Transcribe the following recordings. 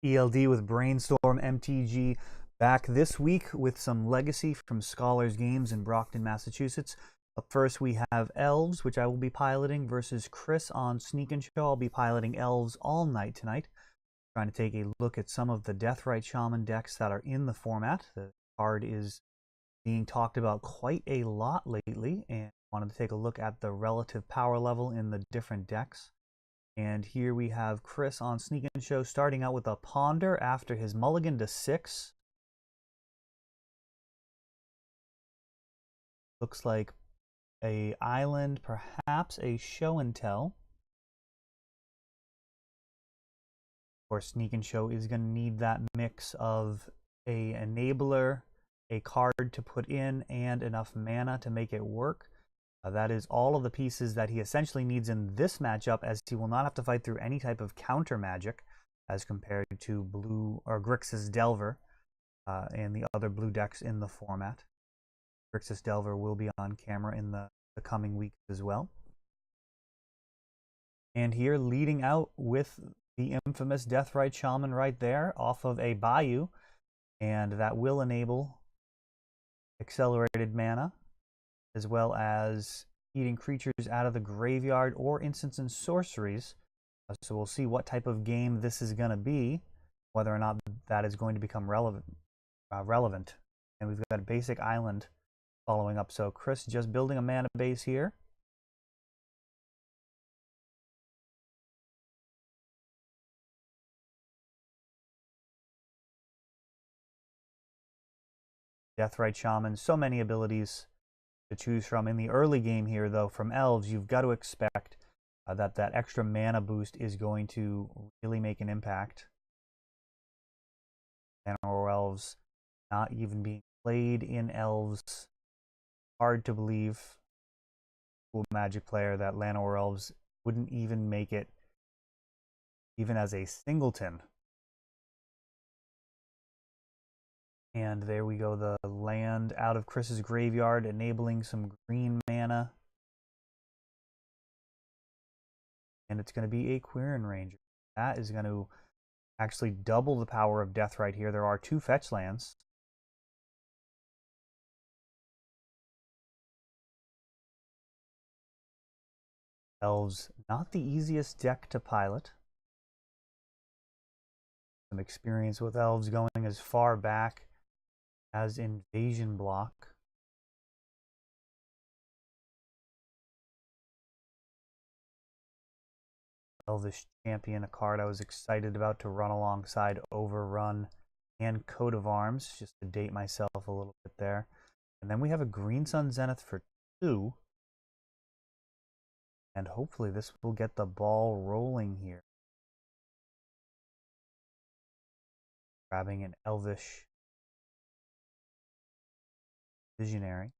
ELD with Brainstorm MTG back this week with some legacy from Scholars Games in Brockton, Massachusetts. Up first we have Elves, which I will be piloting, versus Chris on Sneak and Show. I'll be piloting Elves all night tonight. Trying to take a look at some of the Deathrite Shaman decks that are in the format. The card is being talked about quite a lot lately, and wanted to take a look at the relative power level in the different decks. And here we have Chris on Sneak and Show starting out with a Ponder after his mulligan to 6. Looks like a island, perhaps a Show and Tell. Of course, Sneak and Show is going to need that mix of a enabler, a card to put in, and enough mana to make it work. That is all of the pieces that he essentially needs in this matchup, as he will not have to fight through any type of counter magic as compared to Blue or Grixis Delver and the other blue decks in the format. Grixis Delver will be on camera in the coming weeks as well. And here leading out with the infamous Deathrite Shaman right there off of a Bayou, and that will enable accelerated mana, as well as eating creatures out of the graveyard or instants and sorceries. So we'll see what type of game this is going to be, whether or not that is going to become relevant. And we've got a basic island following up. So Chris just building a mana base here. Deathrite Shaman, so many abilities to choose from. In the early game here, though, from Elves, you've got to expect that extra mana boost is going to really make an impact. And or Elves not even being played in Elves. Hard to believe to a Magic player that Llanowar Elves wouldn't even make it even as a singleton. And there we go, the land out of Chris's graveyard, enabling some green mana. And it's going to be a Quirion Ranger. That is going to actually double the power of Deathrite here. There are 2 fetch lands. Elves, not the easiest deck to pilot. Some experience with Elves going as far back as Invasion Block. Elvish Champion, a card I was excited about to run alongside Overrun and Coat of Arms, just to date myself a little bit there. And then we have a Green Sun Zenith for 2. And hopefully this will get the ball rolling here. Grabbing an Elvish Visionary.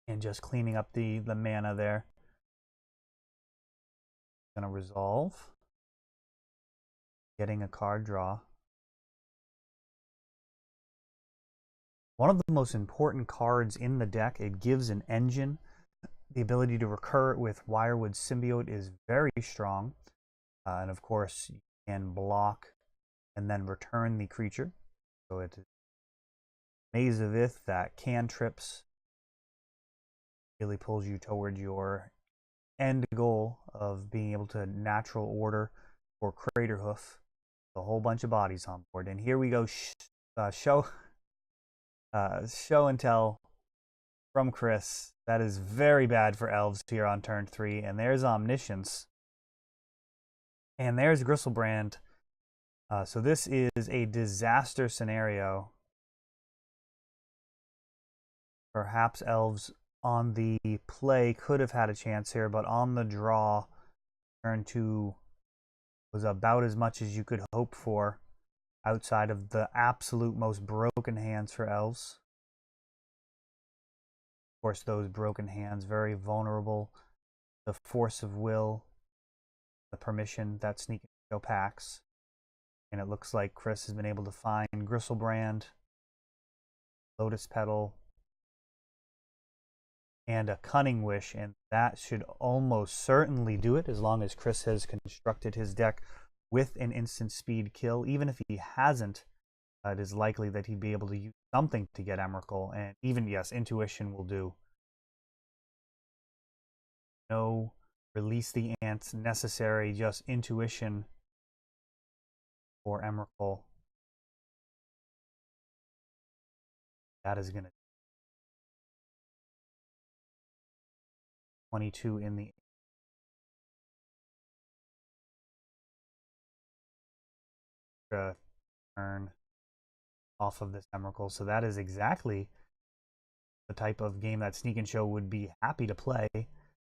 And just cleaning up the mana there. Gonna resolve. Getting a card draw. One of the most important cards in the deck. It gives an engine. The ability to recur with Wirewood Symbiote is very strong. And of course, you can block and then return the creature. So it is Maze of Ith that cantrips. Really pulls you toward your end goal of being able to natural order for Craterhoof. A whole bunch of bodies on board. And here we go, show and tell from Chris. That is very bad for Elves here on turn 3. And there's Omniscience. And there's Griselbrand. So this is a disaster scenario. Perhaps Elves on the play could have had a chance here, but on the draw, turn 2 was about as much as you could hope for outside of the absolute most broken hands for Elves. Of course, those broken hands, very vulnerable. The force of will, the permission that Sneak and Show packs. And it looks like Chris has been able to find Griselbrand, Lotus Petal, and a Cunning Wish, and that should almost certainly do it, as long as Chris has constructed his deck with an instant speed kill. Even if he hasn't, it is likely that he'd be able to use something to get Emrakul, and even, yes, Intuition will do. No Release the Ants necessary, just Intuition for Emrakul. That is going to 22 in the turn off of this Emrakul. So that is exactly the type of game that Sneak and Show would be happy to play.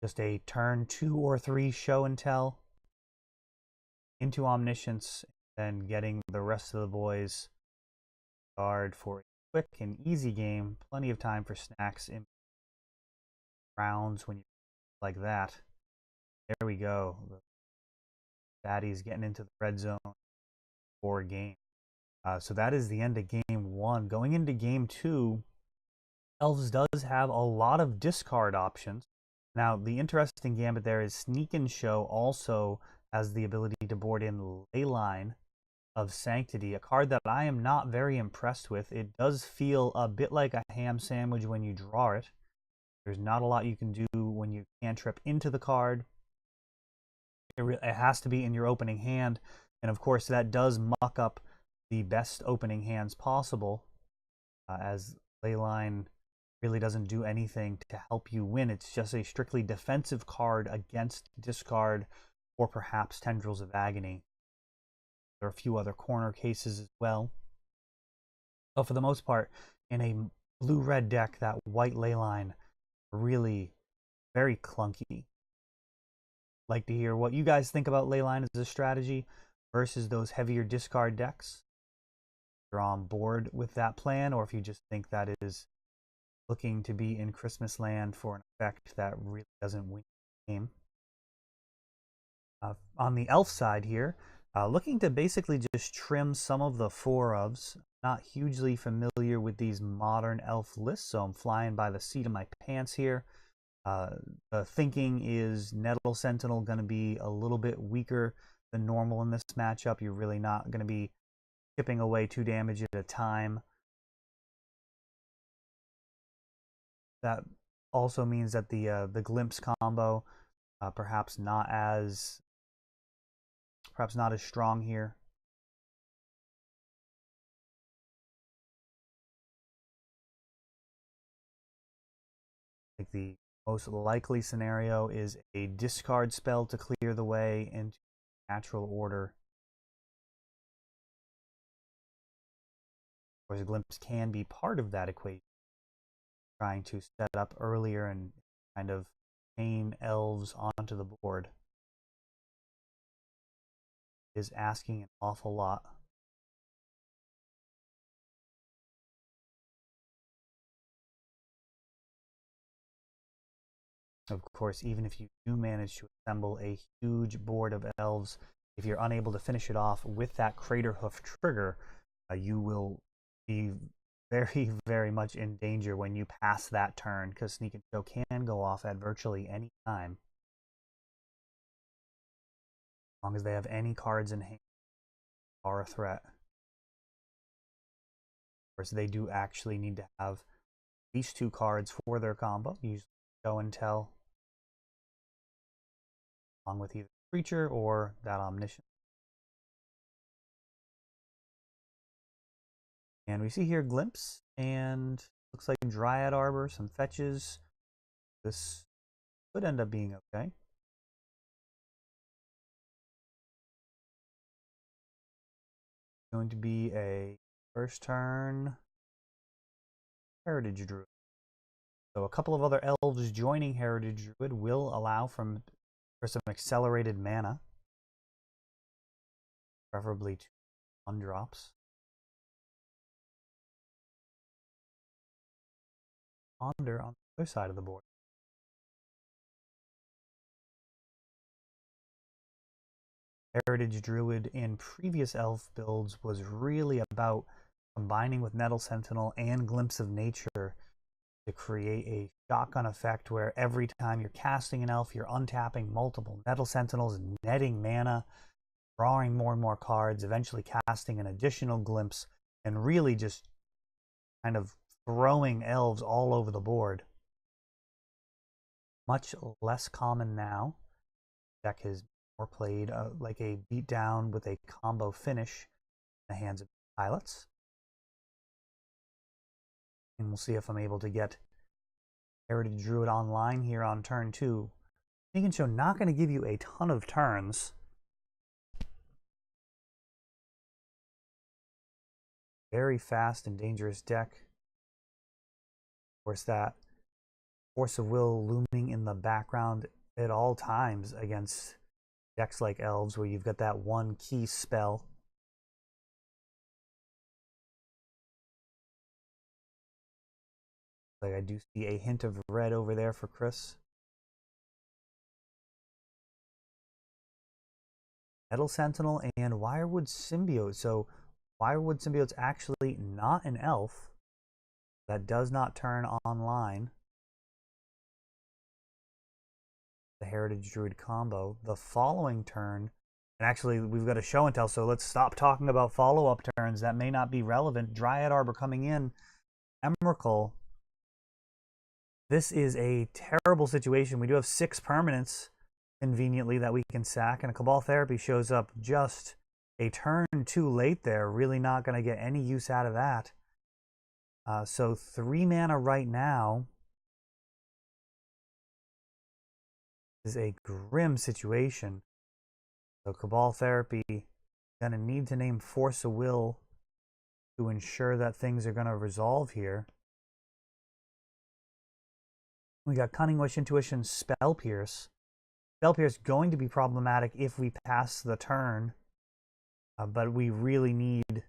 Just a turn 2 or 3 show and tell into Omniscience, and getting the rest of the boys guard for a quick and easy game. Plenty of time for snacks in rounds when you like that. There we go. Daddy's getting into the red zone for a game. So that is the end of game 1. Going into game 2, Elves does have a lot of discard options. Now, the interesting gambit there is Sneak and Show also has the ability to board in Leyline of Sanctity, a card that I am not very impressed with. It does feel a bit like a ham sandwich when you draw it. There's not a lot you can do when you cantrip into the card. It has to be in your opening hand, and of course that does muck up the best opening hands possible, as Leyline really doesn't do anything to help you win. It's just a strictly defensive card against discard or perhaps Tendrils of Agony. There are a few other corner cases as well. But for the most part, in a blue-red deck, that white Leyline really very clunky. Like to hear what you guys think about Leyline as a strategy versus those heavier discard decks. If you're on board with that plan, or if you just think that is looking to be in Christmas land for an effect that really doesn't win the game. On the elf side here, looking to basically just trim some of the 4-ofs. Not hugely familiar with these modern elf lists, so I'm flying by the seat of my pants here. The thinking is Nettle Sentinel going to be a little bit weaker than normal in this matchup. You're really not going to be chipping away 2 damage at a time. That also means that the Glimpse combo perhaps not as strong here. Like the most likely scenario is a discard spell to clear the way into natural order. Of course, Glimpse can be part of that equation, trying to set up earlier and kind of chain elves onto the board. Is asking an awful lot. Of course, even if you do manage to assemble a huge board of elves, if you're unable to finish it off with that Craterhoof trigger, you will be very, very much in danger when you pass that turn, because Sneak and Show can go off at virtually any time. As long as they have any cards in hand, are a threat. Of course, they do actually need to have at least 2 cards for their combo, usually Show and Tell, along with either Creature or that Omniscience. And we see here Glimpse, and looks like Dryad Arbor, some fetches. This could end up being okay. Going to be a first turn Heritage Druid. So a couple of other elves joining Heritage Druid will allow for some accelerated mana, preferably 2 1-drops. Ponder on the other side of the board. Heritage Druid in previous elf builds was really about combining with Nettle Sentinel and Glimpse of Nature to create a shotgun effect where every time you're casting an elf, you're untapping multiple Nettle Sentinels, netting mana, drawing more and more cards, eventually casting an additional glimpse, and really just kind of throwing elves all over the board. Much less common now. Deck is more played like a beatdown with a combo finish in the hands of pilots. And we'll see if I'm able to get Heritage Druid online here on turn 2. Sneak and Show not going to give you a ton of turns. Very fast and dangerous deck. Of course, that Force of Will looming in the background at all times against decks like Elves, where you've got that one key spell. Like I do see a hint of red over there for Chris. Nettle Sentinel and Wirewood Symbiote. So Wirewood Symbiote's actually not an elf. That does not turn online. The Heritage Druid combo. The following turn, and actually we've got a show and tell, so let's stop talking about follow-up turns. That may not be relevant. Dryad Arbor coming in. Emrakul. This is a terrible situation. We do have 6 permanents conveniently that we can sack, and a Cabal Therapy shows up just a turn too late there. Really not going to get any use out of that. So 3 mana right now is a grim situation. So Cabal Therapy going to need to name Force of Will to ensure that things are going to resolve here. We got Cunning Wish, Intuition, Spell Pierce. Spell Pierce going to be problematic if we pass the turn, but we really need to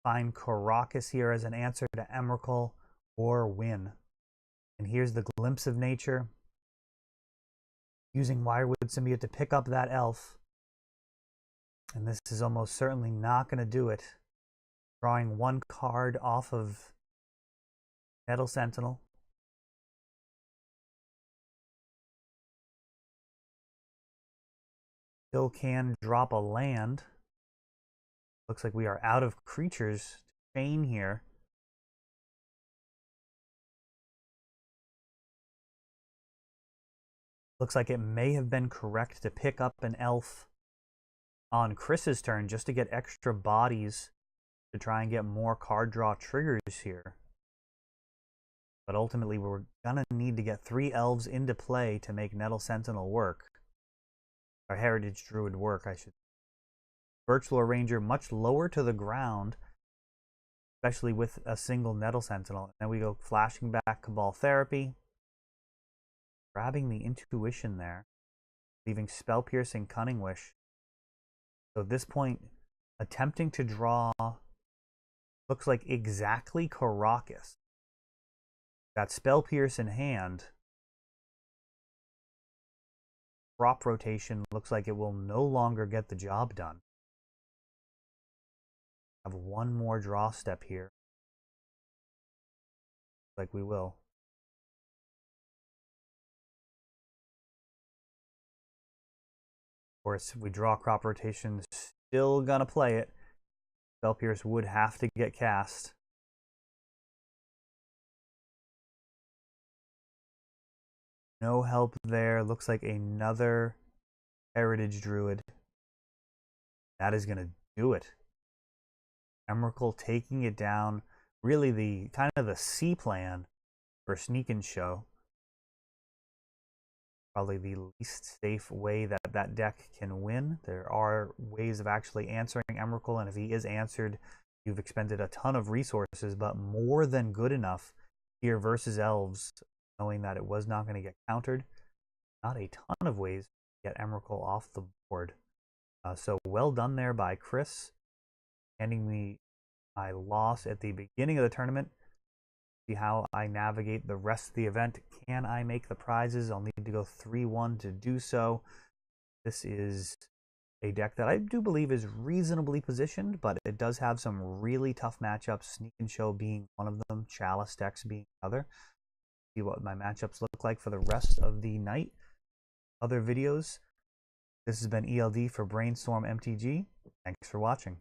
find Karakas here as an answer to Emrakul or win. And here's the Glimpse of Nature, using Wirewood Symbiote to pick up that elf. And this is almost certainly not going to do it. Drawing 1 card off of Nettle Sentinel. Still can drop a land. Looks like we are out of creatures to chain here. Looks like it may have been correct to pick up an elf on Chris's turn just to get extra bodies to try and get more card draw triggers here. But ultimately we're going to need to get 3 elves into play to make Nettle Sentinel work. Or Heritage Druid work, I should. Birchlore Ranger much lower to the ground, especially with a single Nettle Sentinel. And then we go flashing back Cabal Therapy, grabbing the Intuition there, leaving Spell Piercing, Cunning Wish. So at this point, attempting to draw looks like exactly Karakas. Got Spell Pierce in hand. Crop rotation looks like it will no longer get the job done. Have 1 more draw step here. Like we will. Of course, if we draw crop rotation, still gonna play it. Spell Pierce would have to get cast. No help there. Looks like another Heritage Druid. That is going to do it. Emrakul taking it down. Really the kind of the C plan for Sneak and Show. Probably the least safe way that that deck can win. There are ways of actually answering Emrakul, and if he is answered, you've expended a ton of resources, but more than good enough here versus Elves, knowing that it was not going to get countered. Not a ton of ways to get Emrakul off the board. So well done there by Chris, handing me my loss at the beginning of the tournament. See how I navigate the rest of the event. Can I make the prizes? I'll need to go 3-1 to do so. This is a deck that I do believe is reasonably positioned, but it does have some really tough matchups, Sneak and Show being one of them, Chalice decks being another. See what my matchups look like for the rest of the night. Other videos. This has been ELD for Brainstorm MTG. Thanks for watching.